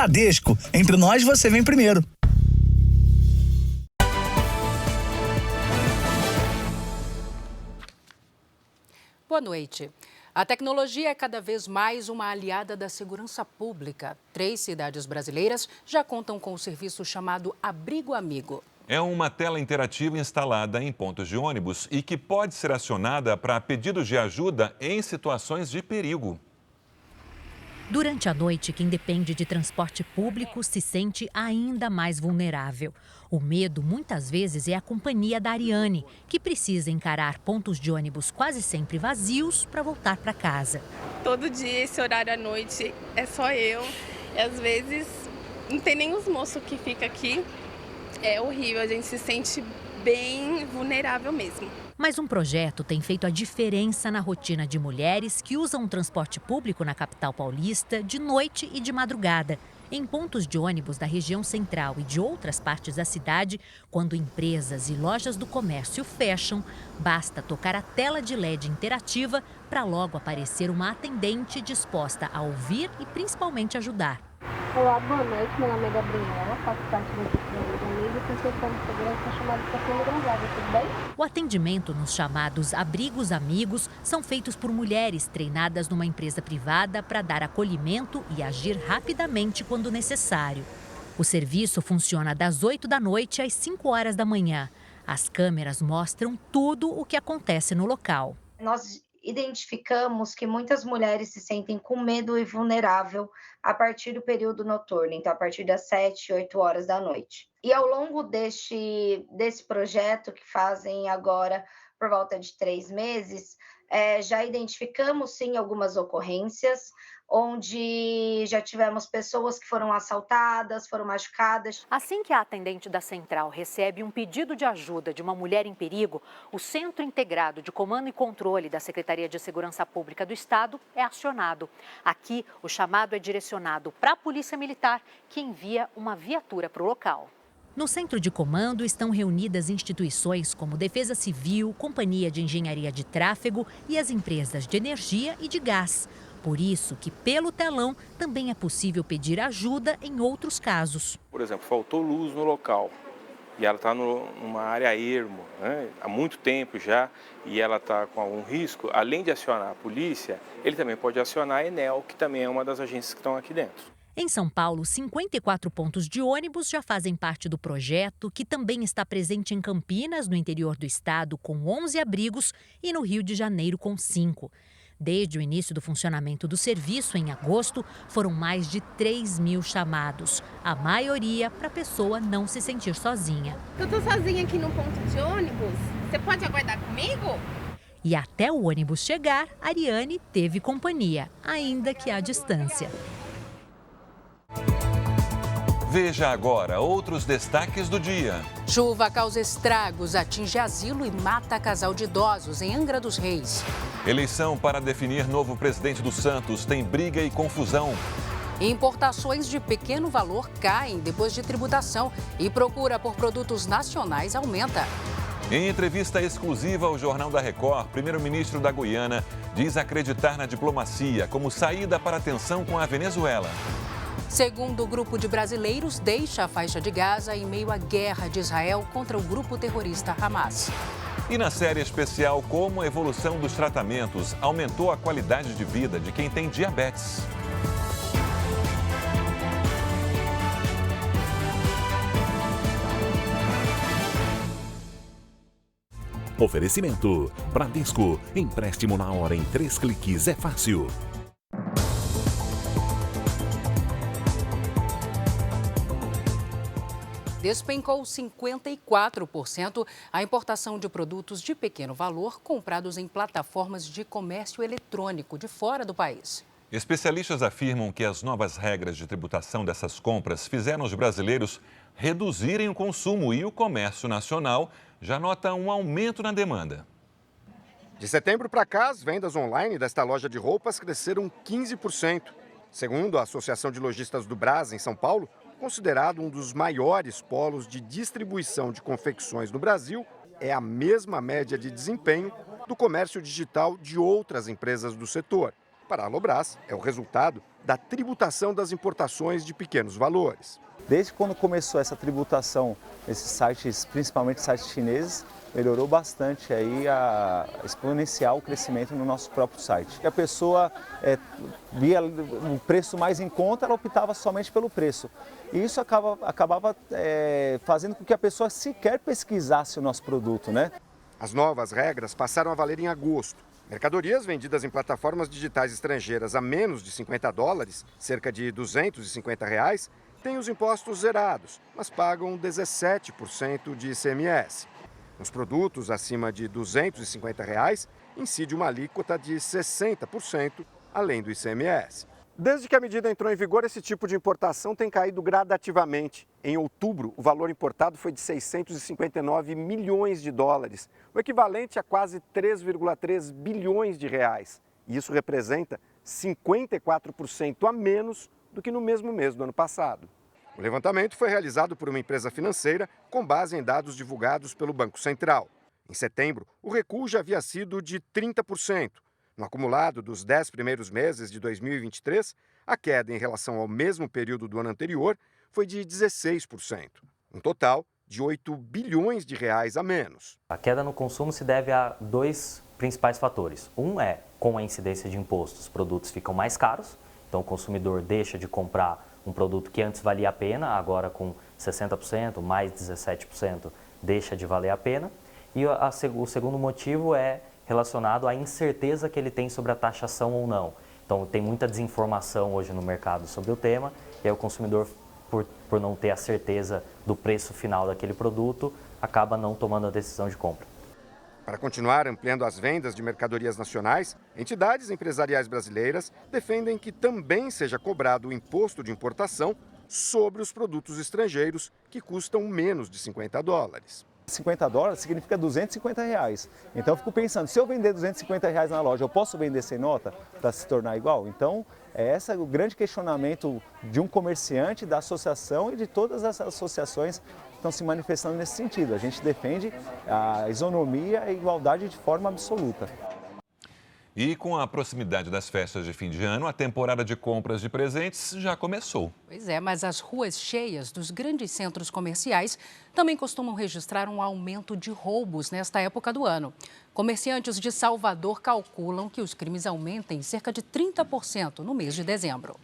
Bradesco, entre nós você vem primeiro. Boa noite. A tecnologia é cada vez mais uma aliada da segurança pública. 3 cidades brasileiras já contam com o serviço chamado Abrigo Amigo. É uma tela interativa instalada em pontos de ônibus e que pode ser acionada para pedidos de ajuda em situações de perigo. Durante a noite, quem depende de transporte público se sente ainda mais vulnerável. O medo, muitas vezes, é a companhia da Ariane, que precisa encarar pontos de ônibus quase sempre vazios para voltar para casa. Todo dia, esse horário à noite, é só eu. E às vezes não tem nem os moços que ficam aqui. É horrível, a gente se sente bem vulnerável mesmo. Mas um projeto tem feito a diferença na rotina de mulheres que usam o transporte público na capital paulista de noite e de madrugada. Em pontos de ônibus da região central e de outras partes da cidade, quando empresas e lojas do comércio fecham, basta tocar a tela de LED interativa para logo aparecer uma atendente disposta a ouvir e principalmente ajudar. Olá, boa noite. Meu nome é Gabriela, faço parte da equipe do Amigo e tenho como segurança chamada Estação Granada, tudo bem? O atendimento nos chamados Abrigos Amigos são feitos por mulheres treinadas numa empresa privada para dar acolhimento e agir rapidamente quando necessário. O serviço funciona das 8 da noite às 5 horas da manhã. As câmeras mostram tudo o que acontece no local. Nós identificamos que muitas mulheres se sentem com medo e vulnerável a partir do período noturno, então a partir das 7, 8 horas da noite. E ao longo desse projeto, que fazem agora por volta de 3 meses, já identificamos sim algumas ocorrências, onde já tivemos pessoas que foram assaltadas, foram machucadas. Assim que a atendente da central recebe um pedido de ajuda de uma mulher em perigo, o Centro Integrado de Comando e Controle da Secretaria de Segurança Pública do Estado é acionado. Aqui, o chamado é direcionado para a Polícia Militar, que envia uma viatura para o local. No centro de comando estão reunidas instituições como Defesa Civil, Companhia de Engenharia de Tráfego e as empresas de energia e de gás. Por isso que, pelo telão, também é possível pedir ajuda em outros casos. Por exemplo, faltou luz no local e ela está numa área ermo, né, há muito tempo já, e ela está com algum risco. Além de acionar a polícia, ele também pode acionar a Enel, que também é uma das agências que estão aqui dentro. Em São Paulo, 54 pontos de ônibus já fazem parte do projeto, que também está presente em Campinas, no interior do estado, com 11 abrigos, e no Rio de Janeiro, com 5. Desde o início do funcionamento do serviço, em agosto, foram mais de 3.000 chamados. A maioria para a pessoa não se sentir sozinha. Eu estou sozinha aqui no ponto de ônibus. Você pode aguardar comigo? E até o ônibus chegar, Ariane teve companhia, ainda que à distância. Veja agora outros destaques do dia. Chuva causa estragos, atinge asilo e mata casal de idosos em Angra dos Reis. Eleição para definir novo presidente do Santos tem briga e confusão. Importações de pequeno valor caem depois de tributação e procura por produtos nacionais aumenta. Em entrevista exclusiva ao Jornal da Record, primeiro-ministro da Guiana diz acreditar na diplomacia como saída para a tensão com a Venezuela. Segundo o grupo de brasileiros, deixa a faixa de Gaza em meio à guerra de Israel contra o grupo terrorista Hamas. E na série especial, como a evolução dos tratamentos aumentou a qualidade de vida de quem tem diabetes. Oferecimento: Bradesco. Empréstimo na hora em 3 cliques é fácil. Despencou 54% a importação de produtos de pequeno valor comprados em plataformas de comércio eletrônico de fora do país. Especialistas afirmam que as novas regras de tributação dessas compras fizeram os brasileiros reduzirem o consumo e o comércio nacional já nota um aumento na demanda. De setembro para cá, as vendas online desta loja de roupas cresceram 15%. Segundo a Associação de Lojistas do Brás, em São Paulo, considerado um dos maiores polos de distribuição de confecções no Brasil, é a mesma média de desempenho do comércio digital de outras empresas do setor. Para a Alobras, é o resultado da tributação das importações de pequenos valores. Desde quando começou essa tributação, esses sites, principalmente sites chineses, melhorou bastante aí a exponencial crescimento no nosso próprio site. A pessoa via o preço mais em conta, ela optava somente pelo preço. E isso acabava fazendo com que a pessoa sequer pesquisasse o nosso produto, né? As novas regras passaram a valer em agosto. Mercadorias vendidas em plataformas digitais estrangeiras a menos de $50, cerca de R$250, têm os impostos zerados, mas pagam 17% de ICMS. Nos produtos acima de R$250, incide uma alíquota de 60%, além do ICMS. Desde que a medida entrou em vigor, esse tipo de importação tem caído gradativamente. Em outubro, o valor importado foi de $659 milhões, o equivalente a quase 3,3 bilhões de reais. E isso representa 54% a menos do que no mesmo mês do ano passado. O levantamento foi realizado por uma empresa financeira com base em dados divulgados pelo Banco Central. Em setembro, o recuo já havia sido de 30%. No acumulado dos 10 primeiros meses de 2023, a queda em relação ao mesmo período do ano anterior foi de 16%. Um total de R$8 bilhões a menos. A queda no consumo se deve a dois principais fatores. Um é, com a incidência de impostos, os produtos ficam mais caros, então o consumidor deixa de comprar um produto que antes valia a pena, agora com 60%, mais 17%, deixa de valer a pena. E o segundo motivo é relacionado à incerteza que ele tem sobre a taxação ou não. Então tem muita desinformação hoje no mercado sobre o tema, e aí o consumidor, por não ter a certeza do preço final daquele produto, acaba não tomando a decisão de compra. Para continuar ampliando as vendas de mercadorias nacionais, entidades empresariais brasileiras defendem que também seja cobrado o imposto de importação sobre os produtos estrangeiros que custam menos de $50. $50 significa R$250. Então eu fico pensando, se eu vender R$250 na loja, eu posso vender sem nota para se tornar igual? Então esse é o grande questionamento de um comerciante, da associação e de todas as associações que estão se manifestando nesse sentido. A gente defende a isonomia e a igualdade de forma absoluta. E com a proximidade das festas de fim de ano, a temporada de compras de presentes já começou. Pois é, mas as ruas cheias dos grandes centros comerciais também costumam registrar um aumento de roubos nesta época do ano. Comerciantes de Salvador calculam que os crimes aumentem cerca de 30% no mês de dezembro.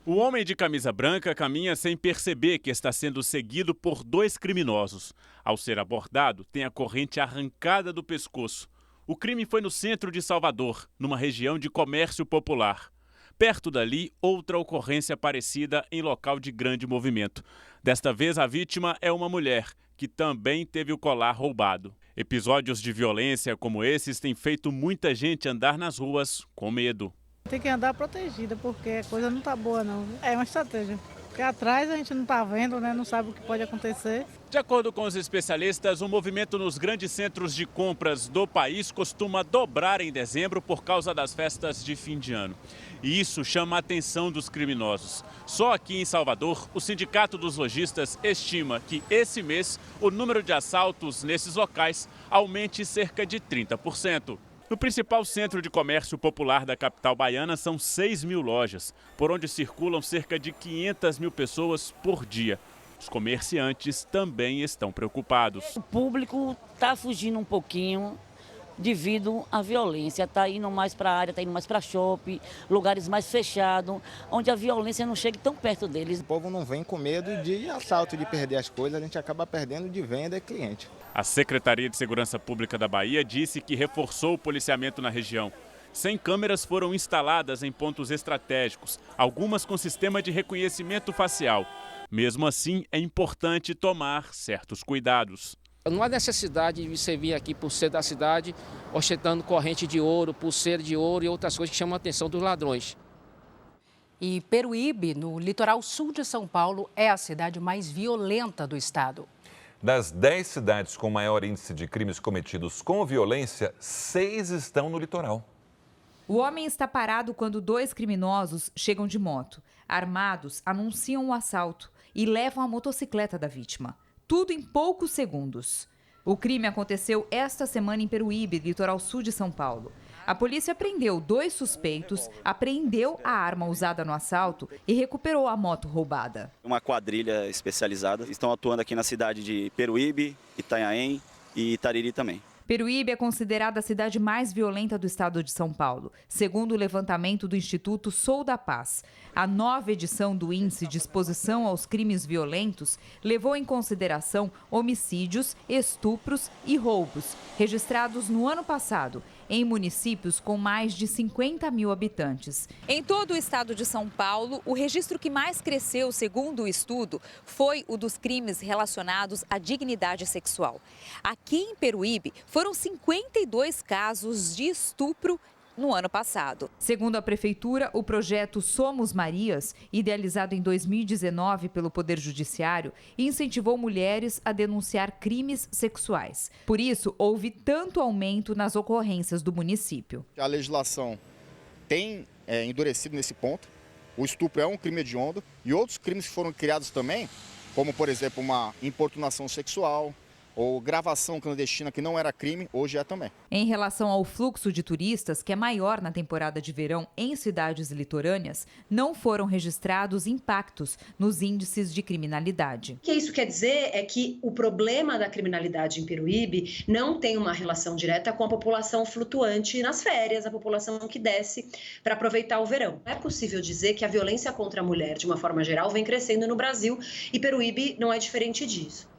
O homem de camisa branca caminha sem perceber que está sendo seguido por dois criminosos. Ao ser abordado, tem a corrente arrancada do pescoço. O crime foi no centro de Salvador, numa região de comércio popular. Perto dali, outra ocorrência parecida em local de grande movimento. Desta vez, a vítima é uma mulher, que também teve o colar roubado. Episódios de violência como esses têm feito muita gente andar nas ruas com medo. Tem que andar protegida, porque a coisa não tá boa, não. É uma estratégia. Porque atrás a gente não tá vendo, né? Não sabe o que pode acontecer. De acordo com os especialistas, o movimento nos grandes centros de compras do país costuma dobrar em dezembro por causa das festas de fim de ano. E isso chama a atenção dos criminosos. Só aqui em Salvador, o Sindicato dos Lojistas estima que esse mês o número de assaltos nesses locais aumente cerca de 30%. No principal centro de comércio popular da capital baiana são 6.000 lojas, por onde circulam cerca de 500 mil pessoas por dia. Os comerciantes também estão preocupados. O público está fugindo um pouquinho devido à violência. Está indo mais para a área, está indo mais para shopping, lugares mais fechados, onde a violência não chega tão perto deles. O povo não vem com medo de assalto, de perder as coisas, a gente acaba perdendo de venda e cliente. A Secretaria de Segurança Pública da Bahia disse que reforçou o policiamento na região. 100 câmeras foram instaladas em pontos estratégicos, algumas com sistema de reconhecimento facial. Mesmo assim, é importante tomar certos cuidados. Não há necessidade de você vir aqui por ser da cidade, ostentando corrente de ouro, pulseira de ouro e outras coisas que chamam a atenção dos ladrões. E Peruíbe, no litoral sul de São Paulo, é a cidade mais violenta do estado. Das 10 cidades com maior índice de crimes cometidos com violência, 6 estão no litoral. O homem está parado quando 2 criminosos chegam de moto. Armados, anunciam o assalto e levam a motocicleta da vítima. Tudo em poucos segundos. O crime aconteceu esta semana em Peruíbe, litoral sul de São Paulo. A polícia prendeu 2 suspeitos, apreendeu a arma usada no assalto e recuperou a moto roubada. Uma quadrilha especializada. Estão atuando aqui na cidade de Peruíbe, Itanhaém e Itariri também. Peruíbe é considerada a cidade mais violenta do estado de São Paulo, segundo o levantamento do Instituto Sou da Paz. A nova edição do Índice de Exposição aos Crimes Violentos levou em consideração homicídios, estupros e roubos, registrados no ano passado, em municípios com mais de 50 mil habitantes. Em todo o estado de São Paulo, o registro que mais cresceu, segundo o estudo, foi o dos crimes relacionados à dignidade sexual. Aqui em Peruíbe, foram 52 casos de estupro no ano passado. Segundo a Prefeitura, o projeto Somos Marias, idealizado em 2019 pelo Poder Judiciário, incentivou mulheres a denunciar crimes sexuais. Por isso, houve tanto aumento nas ocorrências do município. A legislação tem endurecido nesse ponto. O estupro é um crime hediondo e outros crimes que foram criados também, como, por exemplo, uma importunação sexual, ou gravação clandestina, que não era crime, hoje é também. Em relação ao fluxo de turistas, que é maior na temporada de verão em cidades litorâneas, não foram registrados impactos nos índices de criminalidade. O que isso quer dizer é que o problema da criminalidade em Peruíbe não tem uma relação direta com a população flutuante nas férias, a população que desce para aproveitar o verão. É possível dizer que a violência contra a mulher, de uma forma geral, vem crescendo no Brasil e Peruíbe não é diferente disso.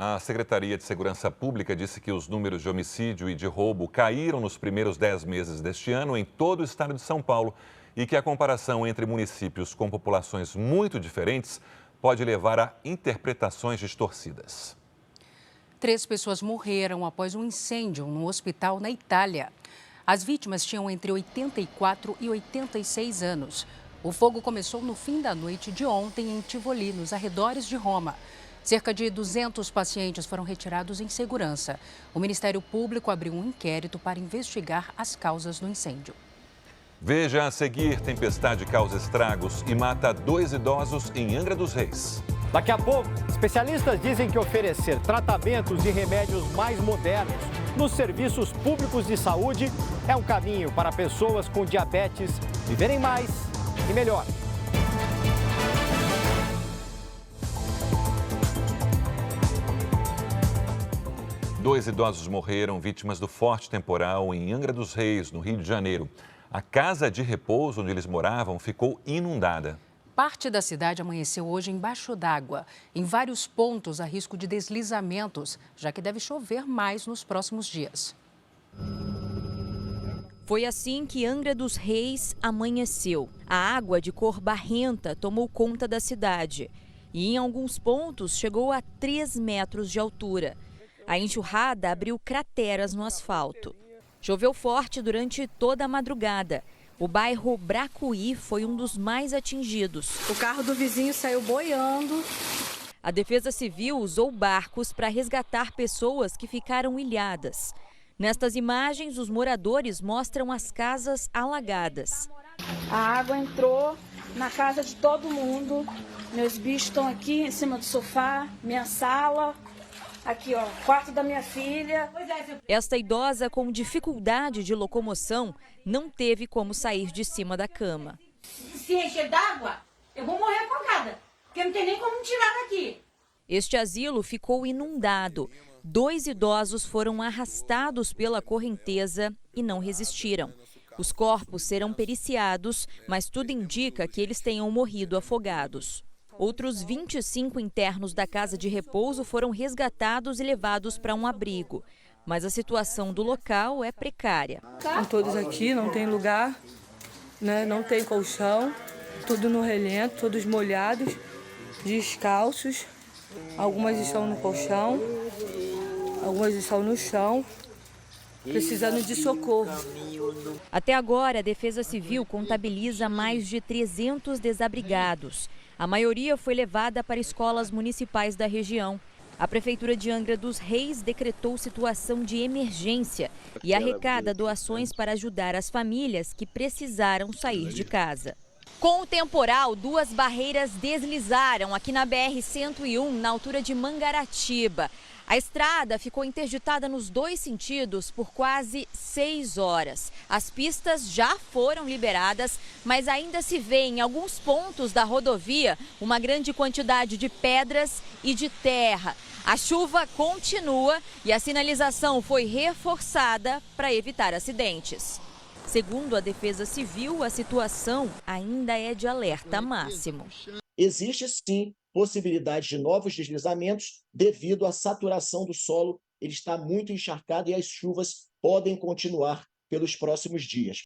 A Secretaria de Segurança Pública disse que os números de homicídio e de roubo caíram nos primeiros 10 meses deste ano em todo o estado de São Paulo e que a comparação entre municípios com populações muito diferentes pode levar a interpretações distorcidas. 3 pessoas morreram após um incêndio no hospital na Itália. As vítimas tinham entre 84 e 86 anos. O fogo começou no fim da noite de ontem em Tivoli, nos arredores de Roma. Cerca de 200 pacientes foram retirados em segurança. O Ministério Público abriu um inquérito para investigar as causas do incêndio. Veja a seguir: tempestade causa estragos e mata 2 idosos em Angra dos Reis. Daqui a pouco, especialistas dizem que oferecer tratamentos e remédios mais modernos nos serviços públicos de saúde é um caminho para pessoas com diabetes viverem mais e melhor. Dois idosos morreram vítimas do forte temporal em Angra dos Reis, no Rio de Janeiro. A casa de repouso onde eles moravam ficou inundada. Parte da cidade amanheceu hoje embaixo d'água. Em vários pontos há risco de deslizamentos, já que deve chover mais nos próximos dias. Foi assim que Angra dos Reis amanheceu. A água de cor barrenta tomou conta da cidade e em alguns pontos chegou a 3 metros de altura. A enxurrada abriu crateras no asfalto. Choveu forte durante toda a madrugada. O bairro Bracuí foi um dos mais atingidos. O carro do vizinho saiu boiando. A Defesa Civil usou barcos para resgatar pessoas que ficaram ilhadas. Nestas imagens, os moradores mostram as casas alagadas. A água entrou na casa de todo mundo. Meus bichos estão aqui em cima do sofá, minha sala. Aqui, ó, quarto da minha filha. Esta idosa com dificuldade de locomoção não teve como sair de cima da cama. Se encher d'água, eu vou morrer afogada, porque não tem nem como me tirar daqui. Este asilo ficou inundado. 2 idosos foram arrastados pela correnteza e não resistiram. Os corpos serão periciados, mas tudo indica que eles tenham morrido afogados. Outros 25 internos da casa de repouso foram resgatados e levados para um abrigo. Mas a situação do local é precária. Estão todos aqui, não tem lugar, né? Não tem colchão, tudo no relento, todos molhados, descalços. Algumas estão no colchão, algumas estão no chão, precisando de socorro. Até agora, a Defesa Civil contabiliza mais de 300 desabrigados. A maioria foi levada para escolas municipais da região. A Prefeitura de Angra dos Reis decretou situação de emergência e arrecada doações para ajudar as famílias que precisaram sair de casa. Com o temporal, 2 barreiras deslizaram aqui na BR-101, na altura de Mangaratiba. A estrada ficou interditada nos 2 sentidos por quase 6 horas. As pistas já foram liberadas, mas ainda se vê em alguns pontos da rodovia uma grande quantidade de pedras e de terra. A chuva continua e a sinalização foi reforçada para evitar acidentes. Segundo a Defesa Civil, a situação ainda é de alerta máximo. Existe sim possibilidade de novos deslizamentos devido à saturação do solo. Ele está muito encharcado e as chuvas podem continuar pelos próximos dias.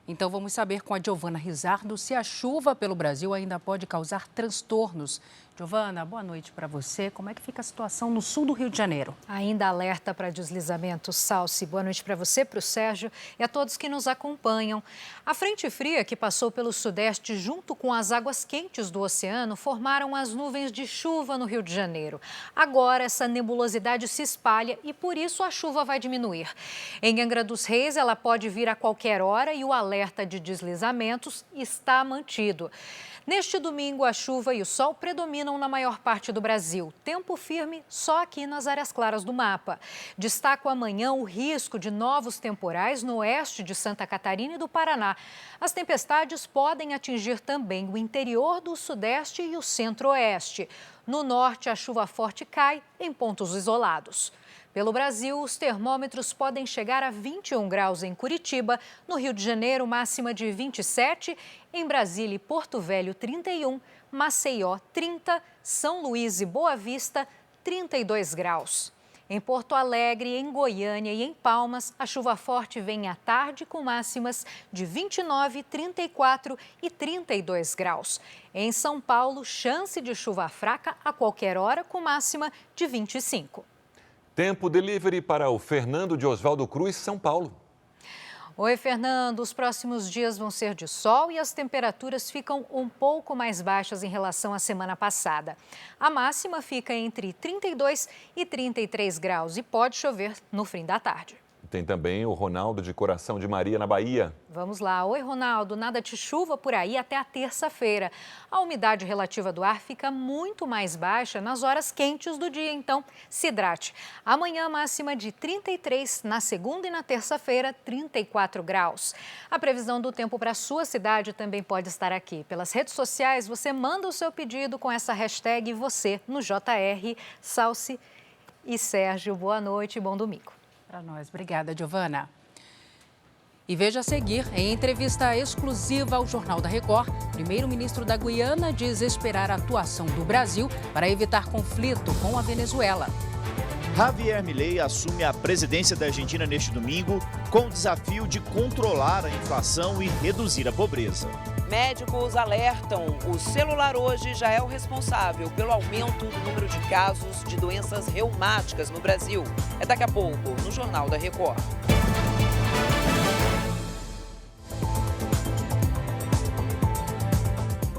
Então vamos saber com a Giovana Rizardo se a chuva pelo Brasil ainda pode causar transtornos. Giovana, boa noite para você. Como é que fica a situação no sul do Rio de Janeiro? Ainda alerta para deslizamentos, Salsi. Boa noite para você, para o Sérgio e a todos que nos acompanham. A frente fria que passou pelo sudeste junto com as águas quentes do oceano formaram as nuvens de chuva no Rio de Janeiro. Agora essa nebulosidade se espalha e por isso a chuva vai diminuir. Em Angra dos Reis ela pode vir a qualquer hora e o alerta de deslizamentos está mantido. Neste domingo, a chuva e o sol predominam na maior parte do Brasil. Tempo firme só aqui nas áreas claras do mapa. Destaco amanhã o risco de novos temporais no oeste de Santa Catarina e do Paraná. As tempestades podem atingir também o interior do sudeste e o centro-oeste. No norte, a chuva forte cai em pontos isolados. Pelo Brasil, os termômetros podem chegar a 21 graus em Curitiba, no Rio de Janeiro, máxima de 27, em Brasília e Porto Velho, 31, Maceió, 30, São Luís e Boa Vista, 32 graus. Em Porto Alegre, em Goiânia e em Palmas, a chuva forte vem à tarde com máximas de 29, 34 e 32 graus. Em São Paulo, chance de chuva fraca a qualquer hora com máxima de 25. Tempo delivery para o Fernando de Oswaldo Cruz, São Paulo. Oi, Fernando. Os próximos dias vão ser de sol e as temperaturas ficam um pouco mais baixas em relação à semana passada. A máxima fica entre 32 e 33 graus e pode chover no fim da tarde. Tem também o Ronaldo de Coração de Maria, na Bahia. Vamos lá. Oi, Ronaldo. Nada de chuva por aí até a terça-feira. A umidade relativa do ar fica muito mais baixa nas horas quentes do dia, então se hidrate. Amanhã, máxima de 33, na segunda e na terça-feira, 34 graus. A previsão do tempo para a sua cidade também pode estar aqui. Pelas redes sociais, você manda o seu pedido com essa hashtag você no JR, Salsi e Sérgio. Boa noite e bom domingo. Para nós. Obrigada, Giovana. E veja a seguir, em entrevista exclusiva ao Jornal da Record, o primeiro-ministro da Guiana diz esperar a atuação do Brasil para evitar conflito com a Venezuela. Javier Milei assume a presidência da Argentina neste domingo com o desafio de controlar a inflação e reduzir a pobreza. Médicos alertam, o celular hoje já é o responsável pelo aumento do número de casos de doenças reumáticas no Brasil. É daqui a pouco, no Jornal da Record.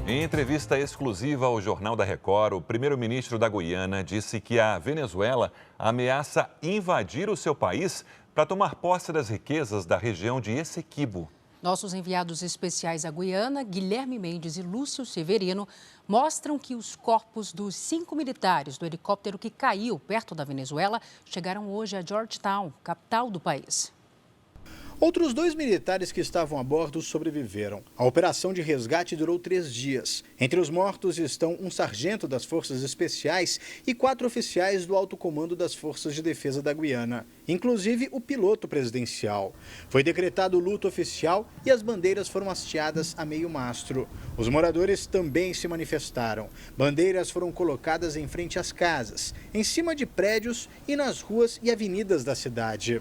Em entrevista exclusiva ao Jornal da Record, o primeiro-ministro da Guiana disse que a Venezuela ameaça invadir o seu país para tomar posse das riquezas da região de Essequibo. Nossos enviados especiais à Guiana, Guilherme Mendes e Lúcio Severino, mostram que os corpos dos 5 militares do helicóptero que caiu perto da Venezuela chegaram hoje a Georgetown, capital do país. Outros 2 militares que estavam a bordo sobreviveram. A operação de resgate durou 3 dias. Entre os mortos estão um sargento das Forças Especiais e 4 oficiais do alto comando das Forças de Defesa da Guiana, inclusive o piloto presidencial. Foi decretado luto oficial e as bandeiras foram hasteadas a meio mastro. Os moradores também se manifestaram. Bandeiras foram colocadas em frente às casas, em cima de prédios e nas ruas e avenidas da cidade.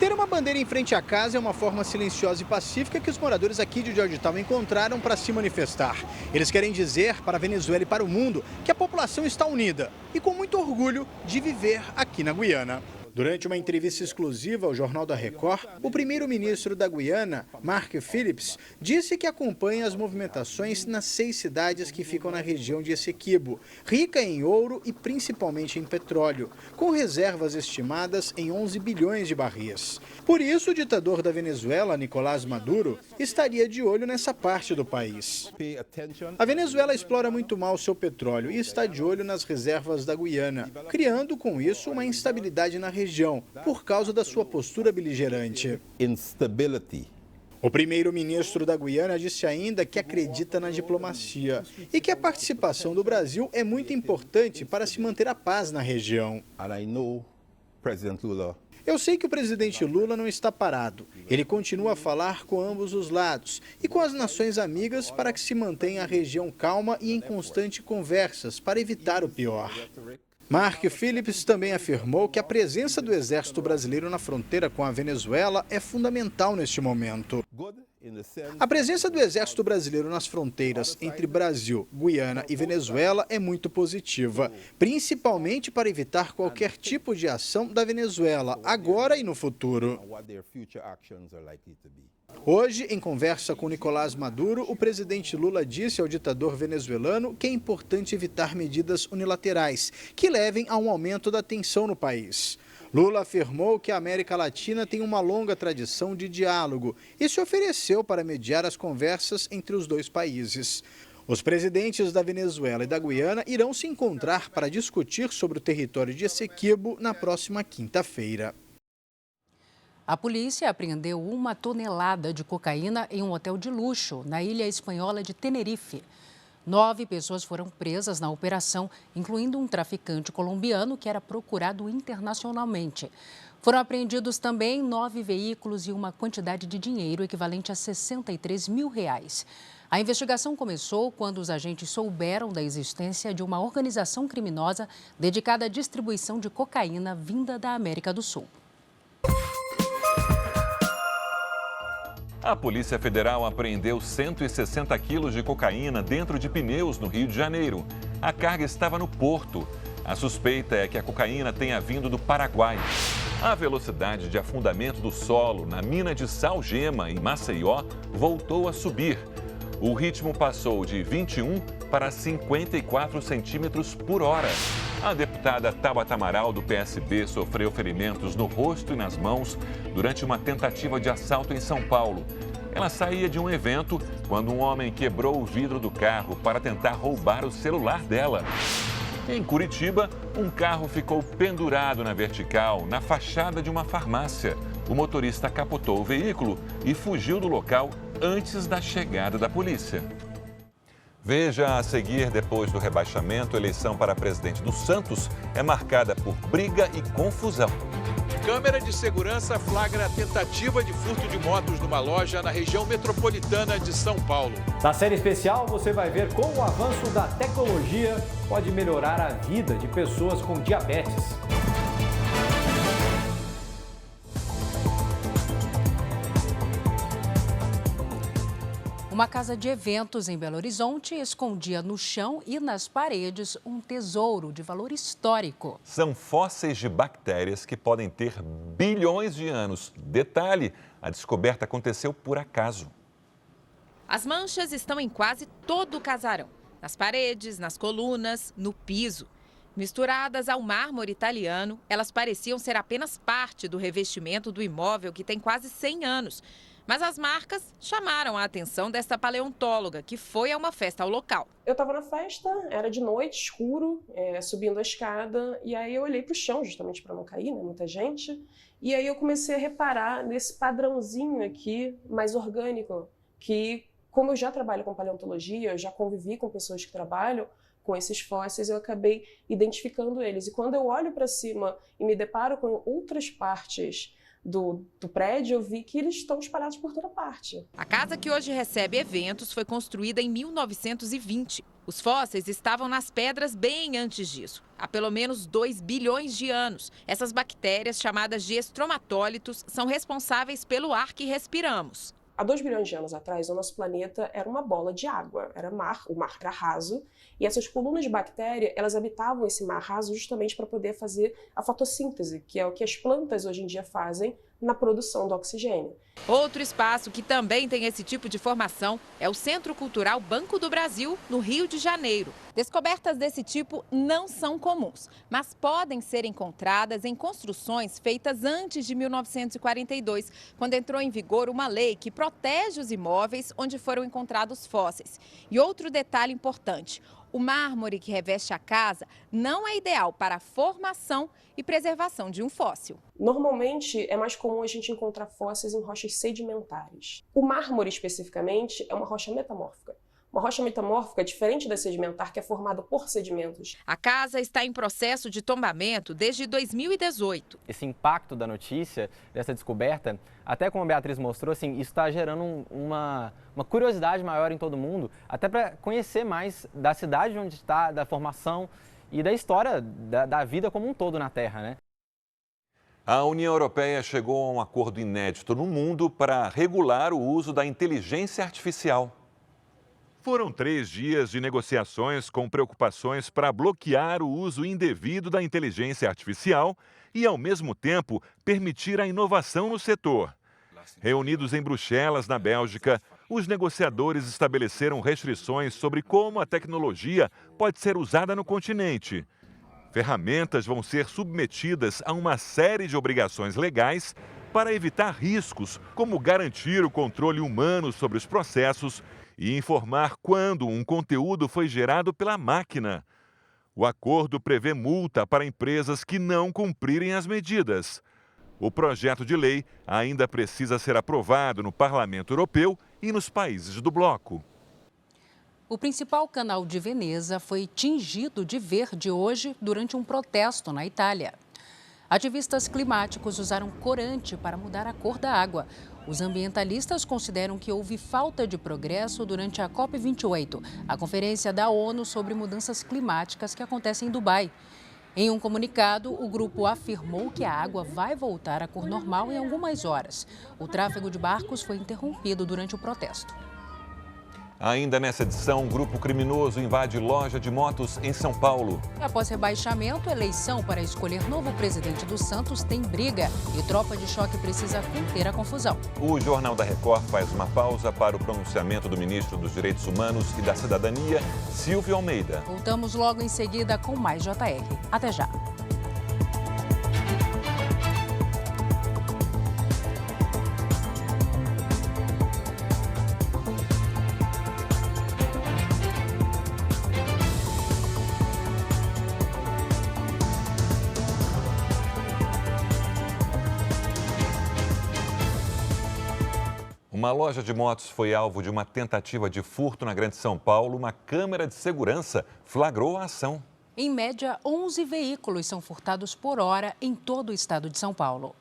Ter uma bandeira em frente à casa é uma forma silenciosa e pacífica que os moradores aqui de Georgetown encontraram para se manifestar. Eles querem dizer para a Venezuela e para o mundo que a população está unida e com muito orgulho de viver aqui na Guiana. Durante uma entrevista exclusiva ao Jornal da Record, o primeiro-ministro da Guiana, Mark Phillips, disse que acompanha as movimentações nas 6 cidades que ficam na região de Essequibo, rica em ouro e principalmente em petróleo, com reservas estimadas em 11 bilhões de barris. Por isso, o ditador da Venezuela, Nicolás Maduro, estaria de olho nessa parte do país. A Venezuela explora muito mal seu petróleo e está de olho nas reservas da Guiana, criando com isso uma instabilidade na região, por causa da sua postura beligerante. O primeiro-ministro da Guiana disse ainda que acredita na diplomacia e que a participação do Brasil é muito importante para se manter a paz na região. Eu sei que o presidente Lula não está parado. Ele continua a falar com ambos os lados e com as nações amigas para que se mantenha a região calma e em constante conversas para evitar o pior. Mark Phillips também afirmou que a presença do exército brasileiro na fronteira com a Venezuela é fundamental neste momento. A presença do exército brasileiro nas fronteiras entre Brasil, Guiana e Venezuela é muito positiva, principalmente para evitar qualquer tipo de ação da Venezuela, agora e no futuro. Hoje, em conversa com Nicolás Maduro, o presidente Lula disse ao ditador venezuelano que é importante evitar medidas unilaterais que levem a um aumento da tensão no país. Lula afirmou que a América Latina tem uma longa tradição de diálogo e se ofereceu para mediar as conversas entre os dois países. Os presidentes da Venezuela e da Guiana irão se encontrar para discutir sobre o território de Essequibo na próxima quinta-feira. A polícia apreendeu 1 tonelada de cocaína em um hotel de luxo na ilha espanhola de Tenerife. 9 pessoas foram presas na operação, incluindo um traficante colombiano que era procurado internacionalmente. Foram apreendidos também 9 veículos e uma quantidade de dinheiro equivalente a R$63 mil. A investigação começou quando os agentes souberam da existência de uma organização criminosa dedicada à distribuição de cocaína vinda da América do Sul. A Polícia Federal apreendeu 160 quilos de cocaína dentro de pneus no Rio de Janeiro. A carga estava no porto. A suspeita é que a cocaína tenha vindo do Paraguai. A velocidade de afundamento do solo na mina de Salgema, em Maceió, voltou a subir. O ritmo passou de 21 para 54 centímetros por hora. A deputada Tabata Amaral, do PSB, sofreu ferimentos no rosto e nas mãos durante uma tentativa de assalto em São Paulo. Ela saía de um evento quando um homem quebrou o vidro do carro para tentar roubar o celular dela. Em Curitiba, um carro ficou pendurado na vertical, na fachada de uma farmácia. O motorista capotou o veículo e fugiu do local antes da chegada da polícia. Veja a seguir, depois do rebaixamento, a eleição para presidente do Santos é marcada por briga e confusão. Câmera de segurança flagra a tentativa de furto de motos numa loja na região metropolitana de São Paulo. Na série especial, você vai ver como o avanço da tecnologia pode melhorar a vida de pessoas com diabetes. Uma casa de eventos em Belo Horizonte escondia no chão e nas paredes um tesouro de valor histórico. São fósseis de bactérias que podem ter bilhões de anos. Detalhe, a descoberta aconteceu por acaso. As manchas estão em quase todo o casarão. Nas paredes, nas colunas, no piso. Misturadas ao mármore italiano, elas pareciam ser apenas parte do revestimento do imóvel que tem quase 100 anos. Mas as marcas chamaram a atenção desta paleontóloga, que foi a uma festa ao local. Eu estava na festa, era de noite, escuro, subindo a escada, e aí eu olhei para o chão, justamente para não cair, né, muita gente. E aí eu comecei a reparar nesse padrãozinho aqui, mais orgânico, que como eu já trabalho com paleontologia, eu já convivi com pessoas que trabalham com esses fósseis, eu acabei identificando eles. E quando eu olho para cima e me deparo com outras partes do prédio, eu vi que eles estão espalhados por toda parte. A casa que hoje recebe eventos foi construída em 1920. Os fósseis estavam nas pedras bem antes disso, há pelo menos 2 bilhões de anos. Essas bactérias, chamadas de estromatólitos, são responsáveis pelo ar que respiramos. Há 2 bilhões de anos atrás, o nosso planeta era uma bola de água, era mar, o mar era raso, e essas colunas de bactéria, elas habitavam esse mar raso justamente para poder fazer a fotossíntese, que é o que as plantas hoje em dia fazem na produção do oxigênio. Outro espaço que também tem esse tipo de formação é o Centro Cultural Banco do Brasil, no Rio de Janeiro. Descobertas desse tipo não são comuns, mas podem ser encontradas em construções feitas antes de 1942, quando entrou em vigor uma lei que protege os imóveis onde foram encontrados fósseis. E outro detalhe importante: o mármore que reveste a casa não é ideal para a formação e preservação de um fóssil. Normalmente, é mais comum a gente encontrar fósseis em rochas sedimentares. O mármore, especificamente, é uma rocha metamórfica. Uma rocha metamórfica, diferente da sedimentar, que é formada por sedimentos. A casa está em processo de tombamento desde 2018. Esse impacto da notícia, dessa descoberta, até como a Beatriz mostrou, assim, isso está gerando uma curiosidade maior em todo mundo, até para conhecer mais da cidade onde está, da formação e da história da vida como um todo na Terra, né? A União Europeia chegou a um acordo inédito no mundo para regular o uso da inteligência artificial. Foram 3 dias de negociações com preocupações para bloquear o uso indevido da inteligência artificial e, ao mesmo tempo, permitir a inovação no setor. Reunidos em Bruxelas, na Bélgica, os negociadores estabeleceram restrições sobre como a tecnologia pode ser usada no continente. Ferramentas vão ser submetidas a uma série de obrigações legais para evitar riscos, como garantir o controle humano sobre os processos e informar quando um conteúdo foi gerado pela máquina. O acordo prevê multa para empresas que não cumprirem as medidas. O projeto de lei ainda precisa ser aprovado no Parlamento Europeu e nos países do bloco. O principal canal de Veneza foi tingido de verde hoje durante um protesto na Itália. Ativistas climáticos usaram corante para mudar a cor da água. Os ambientalistas consideram que houve falta de progresso durante a COP28, a conferência da ONU sobre mudanças climáticas que acontece em Dubai. Em um comunicado, o grupo afirmou que a água vai voltar à cor normal em algumas horas. O tráfego de barcos foi interrompido durante o protesto. Ainda nessa edição, um grupo criminoso invade loja de motos em São Paulo. Após rebaixamento, a eleição para escolher novo presidente do Santos tem briga e tropa de choque precisa conter a confusão. O Jornal da Record faz uma pausa para o pronunciamento do ministro dos Direitos Humanos e da Cidadania, Silvio Almeida. Voltamos logo em seguida com mais JR. Até já. Uma loja de motos foi alvo de uma tentativa de furto na Grande São Paulo. Uma câmera de segurança flagrou a ação. Em média, 11 veículos são furtados por hora em todo o estado de São Paulo.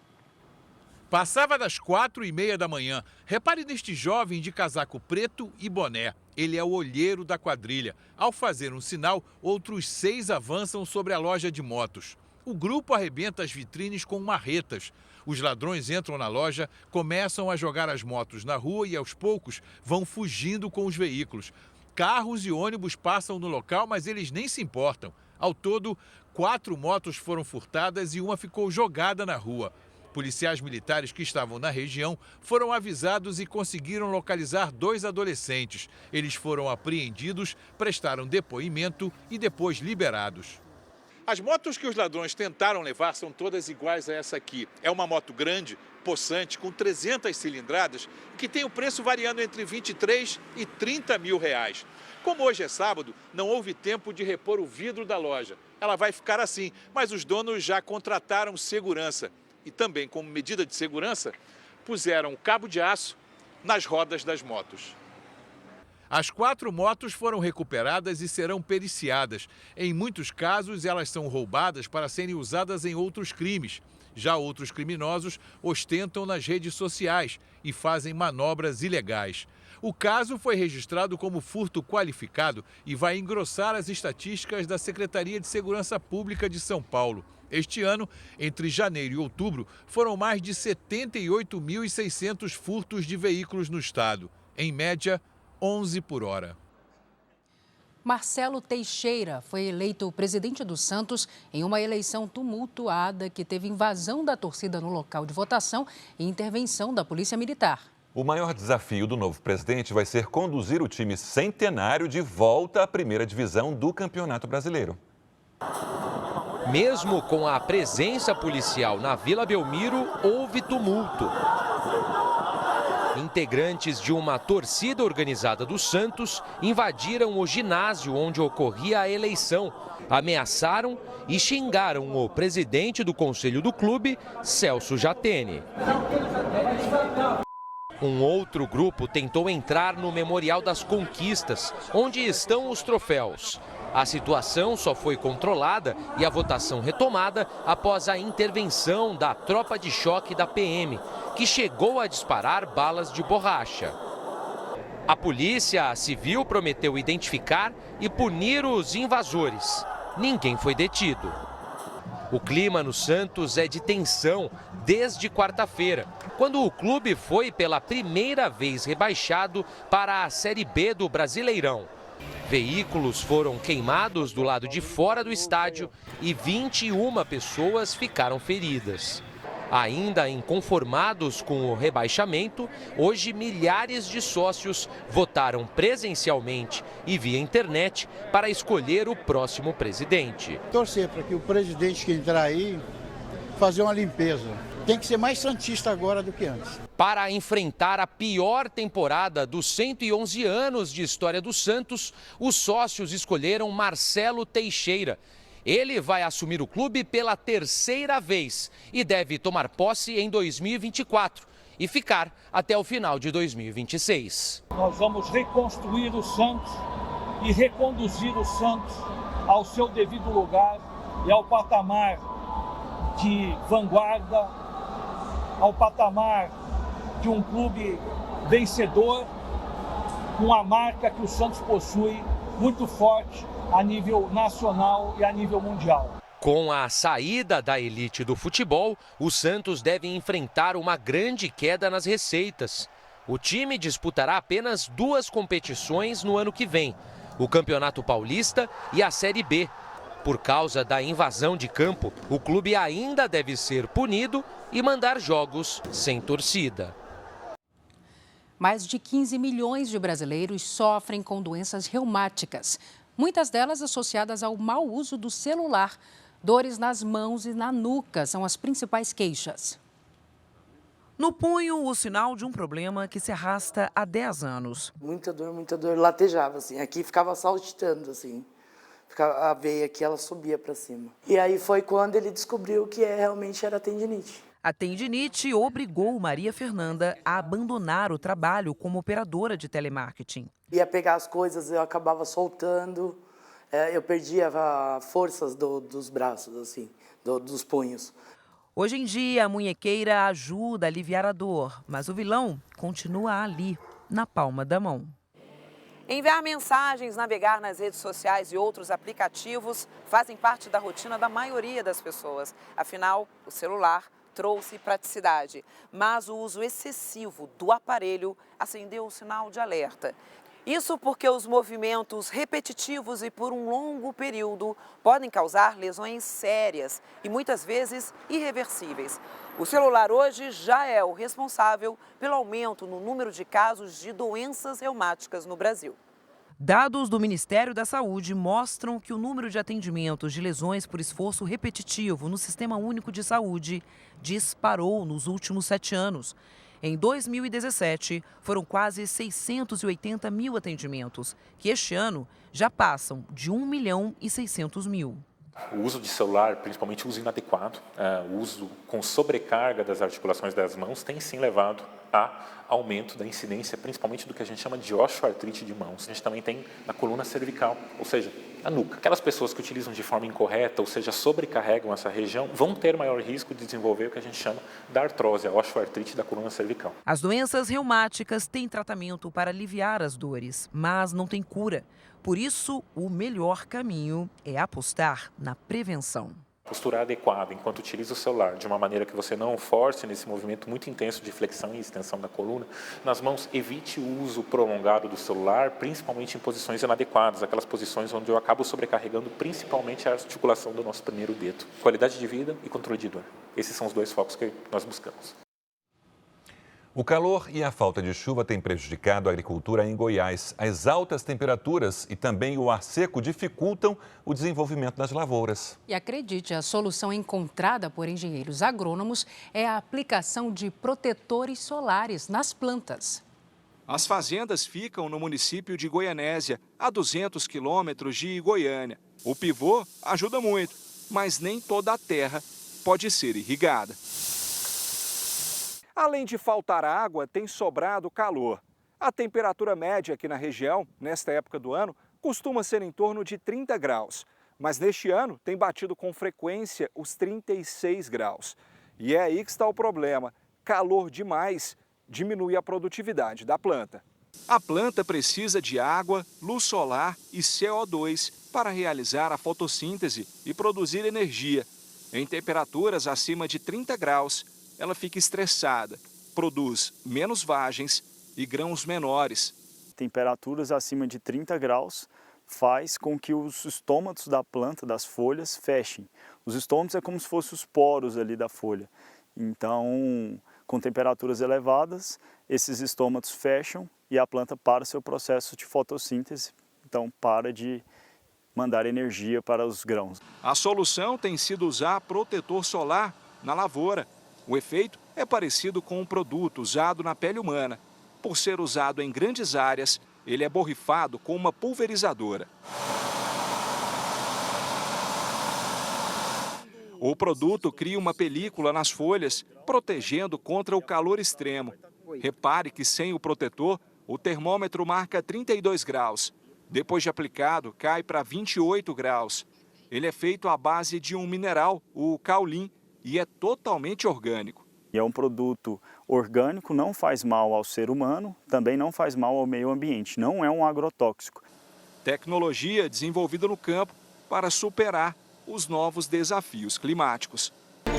Passava das 4h30 da manhã. Repare neste jovem de casaco preto e boné. Ele é o olheiro da quadrilha. Ao fazer um sinal, outros 6 avançam sobre a loja de motos. O grupo arrebenta as vitrines com marretas. Os ladrões entram na loja, começam a jogar as motos na rua e, aos poucos, vão fugindo com os veículos. Carros e ônibus passam no local, mas eles nem se importam. Ao todo, 4 motos foram furtadas e uma ficou jogada na rua. Policiais militares que estavam na região foram avisados e conseguiram localizar 2 adolescentes. Eles foram apreendidos, prestaram depoimento e depois liberados. As motos que os ladrões tentaram levar são todas iguais a essa aqui. É uma moto grande, possante, com 300 cilindradas, que tem o preço variando entre 23 e 30 mil reais. Como hoje é sábado, não houve tempo de repor o vidro da loja. Ela vai ficar assim, mas os donos já contrataram segurança. E também, como medida de segurança, puseram cabo de aço nas rodas das motos. As 4 motos foram recuperadas e serão periciadas. Em muitos casos, elas são roubadas para serem usadas em outros crimes. Já outros criminosos ostentam nas redes sociais e fazem manobras ilegais. O caso foi registrado como furto qualificado e vai engrossar as estatísticas da Secretaria de Segurança Pública de São Paulo. Este ano, entre janeiro e outubro, foram mais de 78.600 furtos de veículos no estado. Em média, 11 por hora. Marcelo Teixeira foi eleito presidente do Santos em uma eleição tumultuada que teve invasão da torcida no local de votação e intervenção da Polícia Militar. O maior desafio do novo presidente vai ser conduzir o time centenário de volta à primeira divisão do Campeonato Brasileiro. Mesmo com a presença policial na Vila Belmiro, houve tumulto. Integrantes de uma torcida organizada do Santos invadiram o ginásio onde ocorria a eleição, ameaçaram e xingaram o presidente do conselho do clube, Celso Jatene. Um outro grupo tentou entrar no Memorial das Conquistas, onde estão os troféus. A situação só foi controlada e a votação retomada após a intervenção da tropa de choque da PM, que chegou a disparar balas de borracha. A Polícia Civil prometeu identificar e punir os invasores. Ninguém foi detido. O clima no Santos é de tensão desde quarta-feira, quando o clube foi pela primeira vez rebaixado para a Série B do Brasileirão. Veículos foram queimados do lado de fora do estádio e 21 pessoas ficaram feridas. Ainda inconformados com o rebaixamento, hoje milhares de sócios votaram presencialmente e via internet para escolher o próximo presidente. Torcer para que o presidente que entrar aí fazer uma limpeza. Tem que ser mais santista agora do que antes. Para enfrentar a pior temporada dos 111 anos de história do Santos, os sócios escolheram Marcelo Teixeira. Ele vai assumir o clube pela terceira vez e deve tomar posse em 2024 e ficar até o final de 2026. Nós vamos reconstruir o Santos e reconduzir o Santos ao seu devido lugar e ao patamar de vanguarda, ao patamar de um clube vencedor, com a marca que o Santos possui muito forte a nível nacional e a nível mundial. Com a saída da elite do futebol, o Santos deve enfrentar uma grande queda nas receitas. O time disputará apenas 2 competições no ano que vem, o Campeonato Paulista e a Série B. Por causa da invasão de campo, o clube ainda deve ser punido e mandar jogos sem torcida. Mais de 15 milhões de brasileiros sofrem com doenças reumáticas, muitas delas associadas ao mau uso do celular. Dores nas mãos e na nuca são as principais queixas. No punho, o sinal de um problema que se arrasta há 10 anos. Muita dor, latejava assim, aqui ficava saltitando assim. A veia aqui, ela subia para cima. E aí foi quando ele descobriu que realmente era tendinite. A tendinite obrigou Maria Fernanda a abandonar o trabalho como operadora de telemarketing. Ia pegar as coisas, eu acabava soltando, eu perdia forças dos braços, assim, dos punhos. Hoje em dia, a munhequeira ajuda a aliviar a dor, mas o vilão continua ali, na palma da mão. Enviar mensagens, navegar nas redes sociais e outros aplicativos fazem parte da rotina da maioria das pessoas. Afinal, o celular trouxe praticidade, mas o uso excessivo do aparelho acendeu o sinal de alerta. Isso porque os movimentos repetitivos e por um longo período podem causar lesões sérias e muitas vezes irreversíveis. O celular hoje já é o responsável pelo aumento no número de casos de doenças reumáticas no Brasil. Dados do Ministério da Saúde mostram que o número de atendimentos de lesões por esforço repetitivo no Sistema Único de Saúde disparou nos últimos 7 anos. Em 2017, foram quase 680 mil atendimentos, que este ano já passam de 1.600.000. O uso de celular, principalmente o uso inadequado, o uso com sobrecarga das articulações das mãos, tem sim levado a aumento da incidência, principalmente do que a gente chama de osteoartrite de mãos. A gente também tem na coluna cervical, ou seja, a nuca. Aquelas pessoas que utilizam de forma incorreta, ou seja, sobrecarregam essa região, vão ter maior risco de desenvolver o que a gente chama da artrose, a osteoartrite da coluna cervical. As doenças reumáticas têm tratamento para aliviar as dores, mas não tem cura. Por isso, o melhor caminho é apostar na prevenção. Postura adequada, enquanto utiliza o celular, de uma maneira que você não force nesse movimento muito intenso de flexão e extensão da coluna. Nas mãos, evite o uso prolongado do celular, principalmente em posições inadequadas, aquelas posições onde eu acabo sobrecarregando principalmente a articulação do nosso primeiro dedo. Qualidade de vida e controle de dor. Esses são os dois focos que nós buscamos. O calor e a falta de chuva têm prejudicado a agricultura em Goiás. As altas temperaturas e também o ar seco dificultam o desenvolvimento das lavouras. E acredite, a solução encontrada por engenheiros agrônomos é a aplicação de protetores solares nas plantas. As fazendas ficam no município de Goianésia, a 200 quilômetros de Goiânia. O pivô ajuda muito, mas nem toda a terra pode ser irrigada. Além de faltar água, tem sobrado calor. A temperatura média aqui na região, nesta época do ano, costuma ser em torno de 30 graus. Mas neste ano tem batido com frequência os 36 graus. E é aí que está o problema. Calor demais diminui a produtividade da planta. A planta precisa de água, luz solar e CO2 para realizar a fotossíntese e produzir energia. Em temperaturas acima de 30 graus, ela fica estressada, produz menos vagens e grãos menores. Temperaturas acima de 30 graus faz com que os estômatos da planta, das folhas, fechem. Os estômatos é como se fossem os poros ali da folha. Então, com temperaturas elevadas, esses estômatos fecham e a planta para seu processo de fotossíntese. Então, para de mandar energia para os grãos. A solução tem sido usar protetor solar na lavoura. O efeito é parecido com um produto usado na pele humana. Por ser usado em grandes áreas, ele é borrifado com uma pulverizadora. O produto cria uma película nas folhas, protegendo contra o calor extremo. Repare que sem o protetor, o termômetro marca 32 graus. Depois de aplicado, cai para 28 graus. Ele é feito à base de um mineral, o caolin, e é totalmente orgânico. E é um produto orgânico, não faz mal ao ser humano, também não faz mal ao meio ambiente, não é um agrotóxico. Tecnologia desenvolvida no campo para superar os novos desafios climáticos. –